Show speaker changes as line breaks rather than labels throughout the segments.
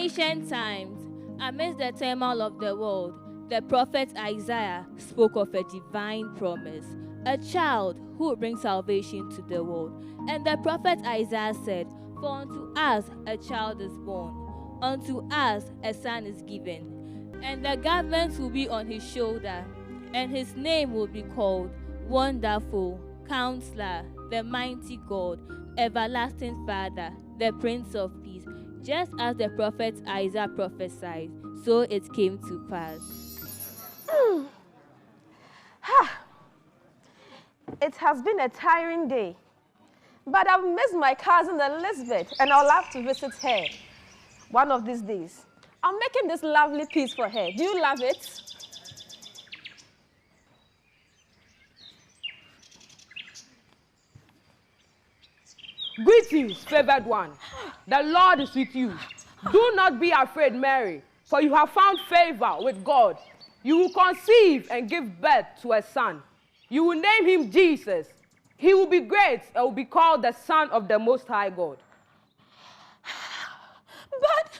ancient times, amidst the turmoil of the world, the prophet Isaiah spoke of a divine promise, a child who would bring salvation to the world. And the prophet Isaiah said, "For unto us a child is born, unto us a son is given, and the government will be on his shoulder, and his name will be called Wonderful, Counselor, the Mighty God, Everlasting Father, the Prince of Peace." Just as the prophet Isaiah prophesied, so it came to pass.
It has been a tiring day, but I've missed my cousin Elizabeth, and I'll have to visit her one of these days. I'm making this lovely piece for her. Do you love it?
Greetings, favored one. The Lord is with you. Do not be afraid, Mary, for you have found favor with God. You will conceive and give birth to a son. You will name him Jesus. He will be great and will be called the Son of the Most High God.
But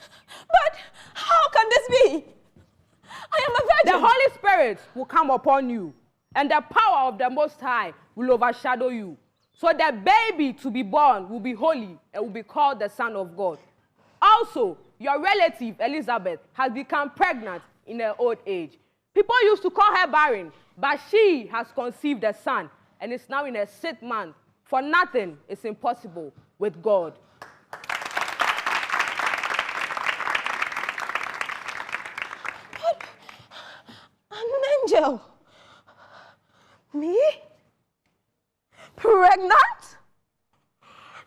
how can this be? I am a virgin.
The Holy Spirit will come upon you, and the power of the Most High will overshadow you. So the baby to be born will be holy and will be called the Son of God. Also, your relative Elizabeth has become pregnant in her old age. People used to call her barren, but she has conceived a son and is now in her 6th month. For nothing is impossible with God.
An angel? Me? Pregnant?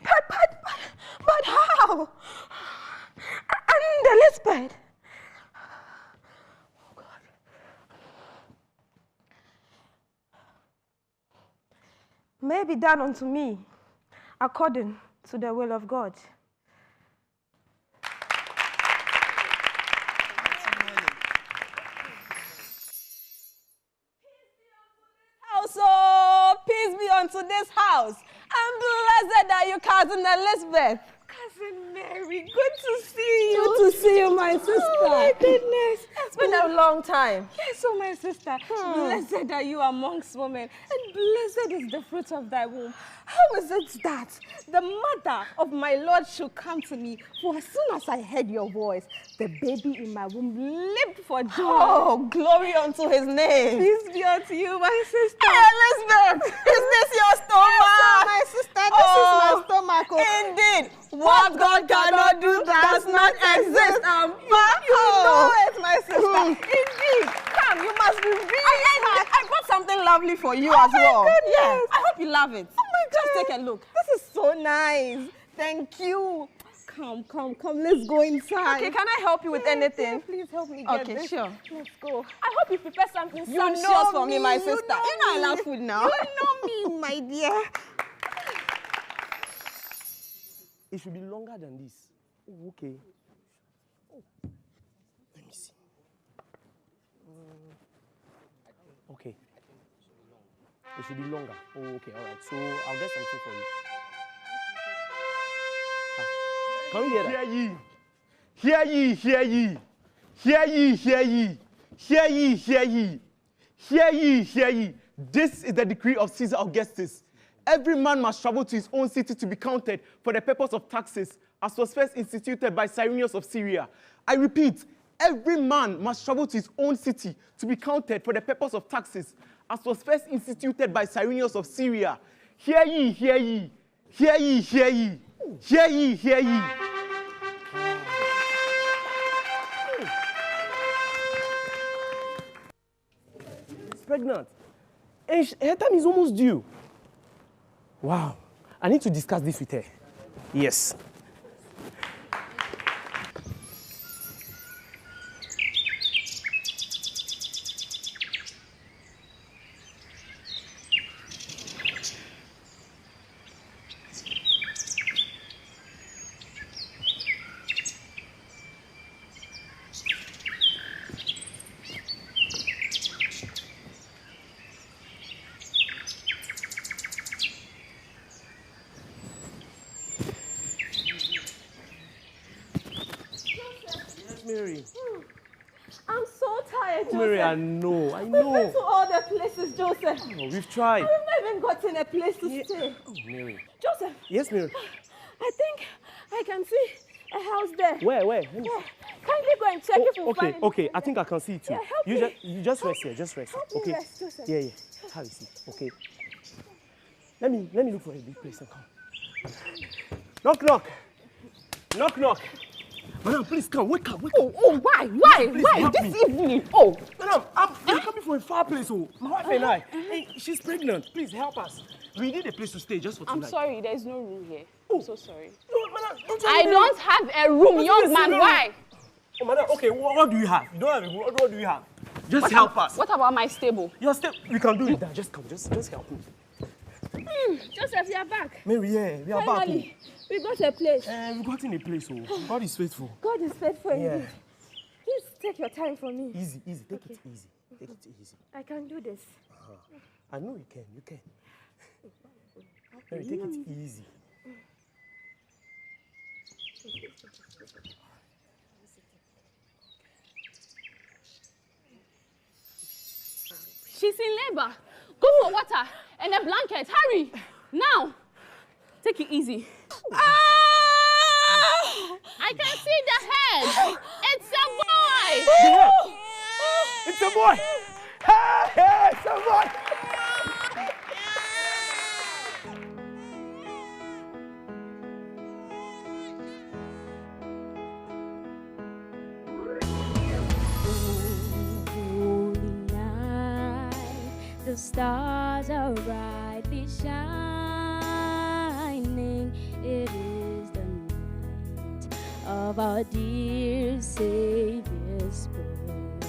But how? And Elizabeth? Oh God. May it be done unto me according to the will of God. So peace be unto this house, and blessed are you, cousin Elizabeth.
Cousin Mary, good to see you.
Good to see you, my sister.
Oh my goodness.
It's been a long time.
Yes, oh my sister. Blessed are you amongst women, and blessed is the fruit of thy womb. How is it that the mother of my Lord should come to me? For as soon as I heard your voice, the baby in my womb leaped for joy.
Oh, glory unto his name.
Peace be unto you, my sister.
Elizabeth, is this your stomach?
Yes, my sister, this is my stomach.
Indeed. What God cannot do does not exist.
You know it, my sister. Indeed. Come, you must be really
I brought something lovely for you as well.
Goodness.
Yes. I hope you love it.
Oh my God.
Just take a look.
This is so nice. Thank you. Come. Let's go inside.
Okay, can I help you with anything?
Please help me get
Okay,
this.
sure.
Let's go.
I hope you prepare something
You
sumptuous
know
for me, my sister.
You know
I love food now.
You know me, my dear.
It should be longer than this. Oh, okay. Oh. Let me see. Okay. It should be longer. Oh, okay, all right. So I'll get something for you. Can you hear that?
Hear ye. Hear ye, hear ye. Hear ye, hear ye. Hear ye, hear ye. Hear ye, hear ye. This is the decree of Caesar Augustus. Every man must travel to his own city to be counted for the purpose of taxes, as was first instituted by Cyrenius of Syria. I repeat, every man must travel to his own city to be counted for the purpose of taxes, as was first instituted by Cyrenius of Syria. Hear ye, hear ye. Hear ye, hear ye. Hear ye, hear ye.
She's pregnant. And her time is almost due. Wow. I need to discuss this with her. Yes. Mary.
I'm so tired, Joseph.
Mary, I know.
We've been to all the places, Joseph.
Oh, we've tried.
And we've not even gotten a place to stay.
Oh, Mary.
Joseph.
Yes, Mary.
I think I can see a house there.
Where?
Yeah. Kindly go and check if we find it.
Okay. I think I can see it too.
Yeah, help me.
You just rest here. Just rest here.
Help me
Okay.
rest, Joseph.
Yeah. Have a seat. Okay. Let me look for a big place and come. Knock. Madam, please come. Wake up.
Oh, why? Why? This evening? Oh.
Madam, I'm coming from a far place. Oh, my wife and I. Hey, she's pregnant. Please help us. We need a place to stay just for tonight.
I'm sorry, there's no room here. I'm so sorry.
No, madam, don't
I don't have a room, young man. Why?
Oh, madam, okay, what do you have? You don't have a room. What do you have? Just help us.
What about my stable?
Your step, we can do it now. Just come. Just help me.
Joseph, you're back.
Mary, yeah, we are
Finally, we got a place.
back. We got in a place. Oh, God is faithful.
God is faithful
Yeah.
indeed. Please take your time for me.
Easy. Take it easy. Take it easy.
I can do this.
I know you can. Mary, take it easy.
She's in labor. Go for water and a blanket. Hurry. Now. Take it easy. I can see the head. It's a boy.
It's a boy. Hey, it's a boy.
The stars are brightly shining. It is the night of our dear Savior's birth.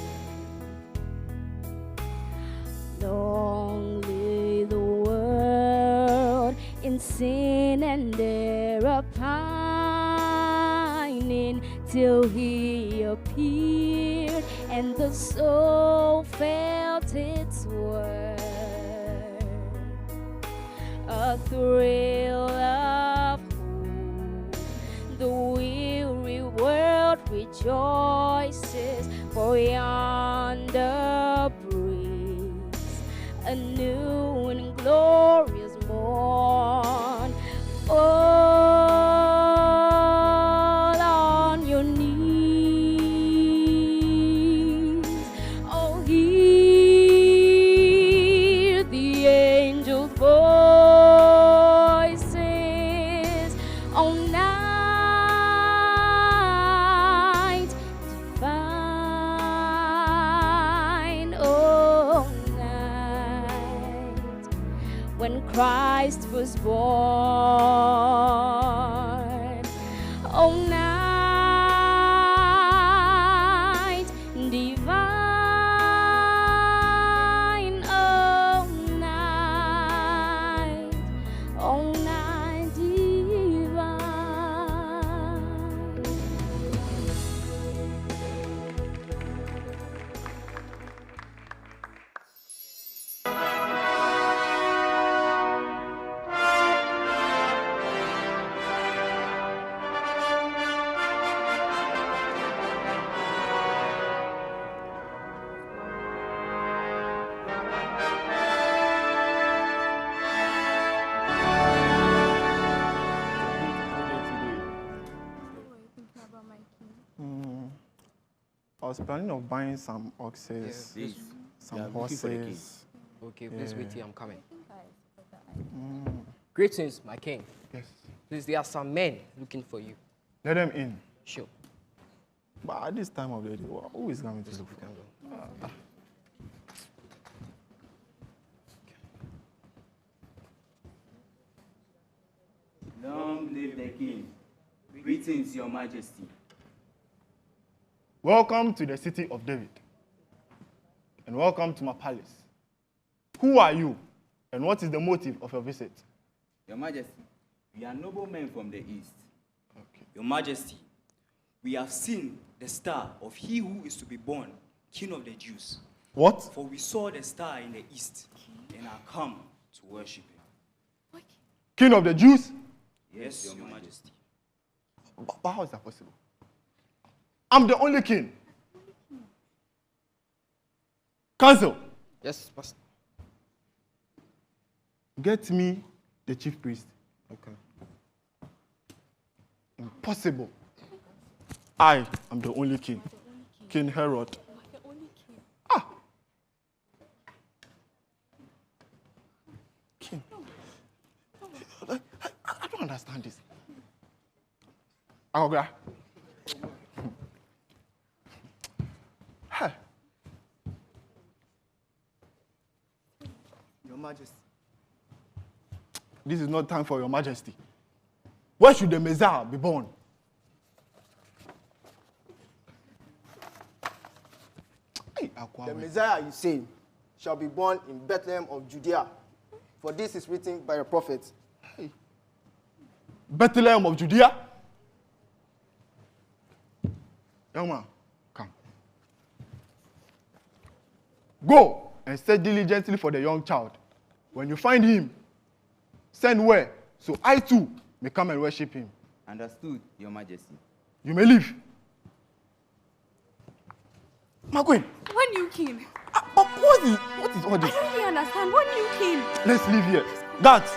Long lay the world in sin and error pining, till He appeared and the soul felt its worth. A thrill of hope, the weary world rejoices, for yonder breaks a new and glorious morn. Fall on your knees, oh, hear the angels' voices, oh, night divine, oh, night when Christ was born, oh, night divine, oh, night divine.
I was planning of buying some oxes,
Please.
some
looking for the king.
horses.
Okay, please wait till I'm coming.
Mm,
Greetings, my king.
yes.
Please, there are some men looking for you.
Let them in.
Sure.
But at this time of the day, who is coming to look
You
for?
can go.
Long live the king. Greetings, your majesty.
Welcome to the city of David. And welcome to my palace. Who are you? And what is the motive of your visit?
Your majesty, we are noblemen from the east.
Okay.
Your majesty, we have seen the star of he who is to be born, king of the Jews.
What?
For we saw the star in the east and are come to worship him.
King of the Jews?
Yes, your majesty.
But how is that possible? I'm the only king. Council,
Yes, Pastor.
get me the chief priest.
Okay.
Impossible. I am the only king. King Herod. Ah. King. I don't understand this. Agoga. Hey.
Your Majesty.
This is not time for your majesty. Where should the Messiah be born? Hey,
The Messiah, you say, shall be born in Bethlehem of Judea. For this is written by the prophet.
Hey. Bethlehem of Judea? Young man, come. Go and search diligently for the young child. When you find him, send word, so I too may come and worship him.
Understood, Your Majesty.
You may leave. My queen.
When you came,
What is all this?
I don't really understand. When you came,
Let's leave here. Guards.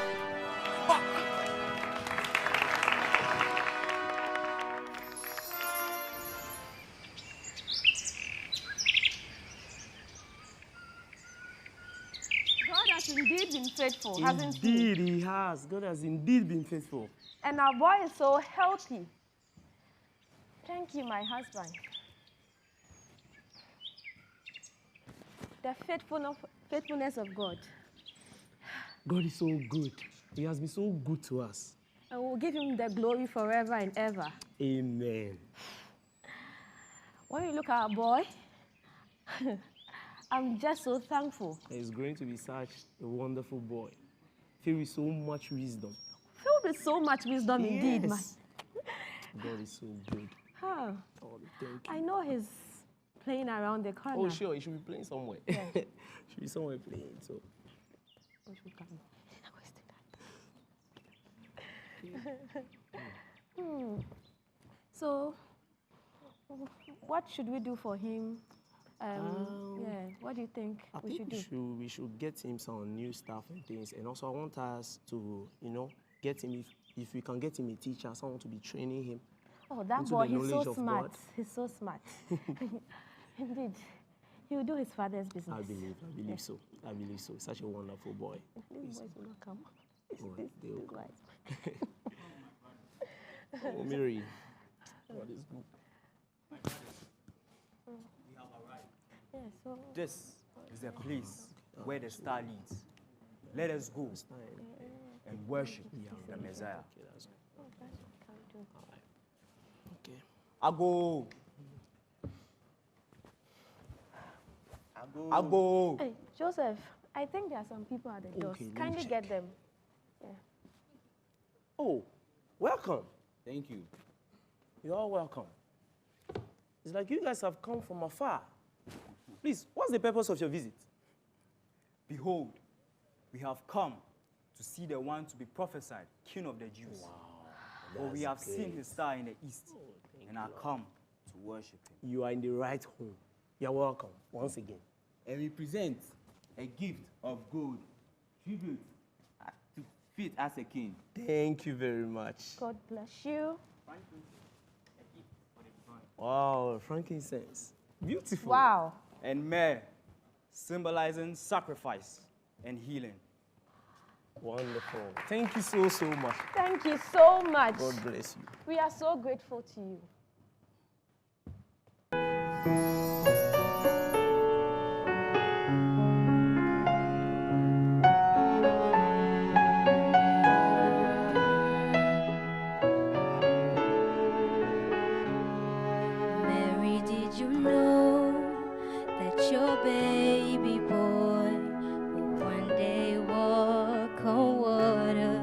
God has indeed been faithful, hasn't he?
Indeed, he has. God has indeed been faithful.
And our boy is so healthy. Thank you, my husband. The faithfulness of God.
God is so good. He has been so good to us.
And we'll give him the glory forever and ever.
Amen.
When you look at our boy, I'm just so thankful.
He's going to be such a wonderful boy. Filled with so much wisdom.
Filled with so much wisdom indeed, man.
God is so good.
Huh.
Oh, thank you.
I know he's playing around the corner.
Oh, sure. He should be playing somewhere.
Yeah.
Should be somewhere playing. So.
So, what should we do for him? Yeah, what do you think we should do?
We should get him some new stuff and things. And also, I want us to, get him, if we can get him a teacher, someone to be training him.
Oh, that
into
boy,
the
he's so
knowledge of
smart.
God.
He's so smart. Indeed. He will do his father's business.
I believe so. I believe so. Such a wonderful boy.
These boys will not come.
Oh,
This
they'll
guys.
Oh, Mary. God is good.
Yeah, so
This is the place where the star leads. Let us go and worship the Messiah.
Okay.
Ago. Ago.
hey, Joseph, I think there are some people at the doors.
Okay, let me
Kindly
check.
get them. Yeah.
Oh, welcome.
Thank you.
You're all welcome. It's like you guys have come from afar. Please, what's the purpose of your visit?
Behold, we have come to see the one to be prophesied, King of the Jews.
Wow.
For we have seen his star in the east and are come to worship him.
You are in the right home. You're welcome once again.
And we present a gift of gold, tribute to fit as a king.
Thank you very much.
God bless you.
Wow, frankincense. Beautiful.
Wow.
And myrrh, symbolizing sacrifice and healing.
Wonderful. Thank you so, so much.
Thank you so much.
God bless you.
We are so grateful to you.
Mary, did you know that your baby boy will one day walk on water?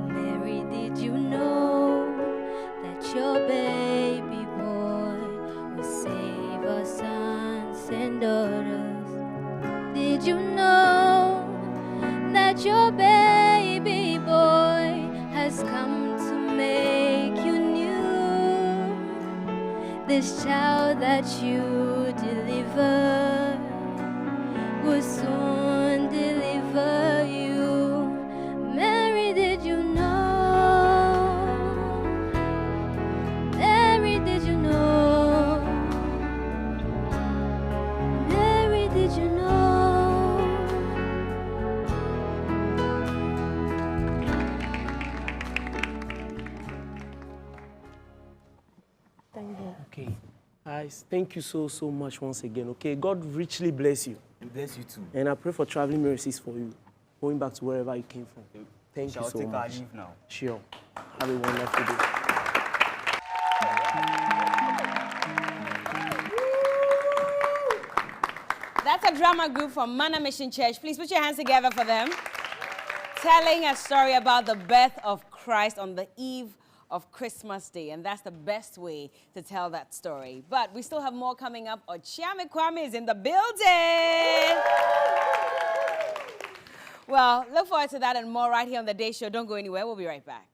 Mary, did you know that your baby this child that you deliver will soon deliver you. Mary, did you know? Mary, did you know? Mary, did you know?
Thank you.
Okay. Guys, thank you so much once again. Okay, God richly bless you.
We bless you too.
And I pray for traveling mercies for you, going back to wherever you came from. Thank
Shall
you so
take our
much.
leave now.
Sure. Have a wonderful day.
That's a drama group from Manna Mission Church. Please put your hands together for them. Telling a story about the birth of Christ on the eve of Christmas Day. And that's the best way to tell that story. But we still have more coming up. Ochiame Kwame is in the building. Well, look forward to that and more right here on The Day Show. Don't go anywhere. We'll be right back.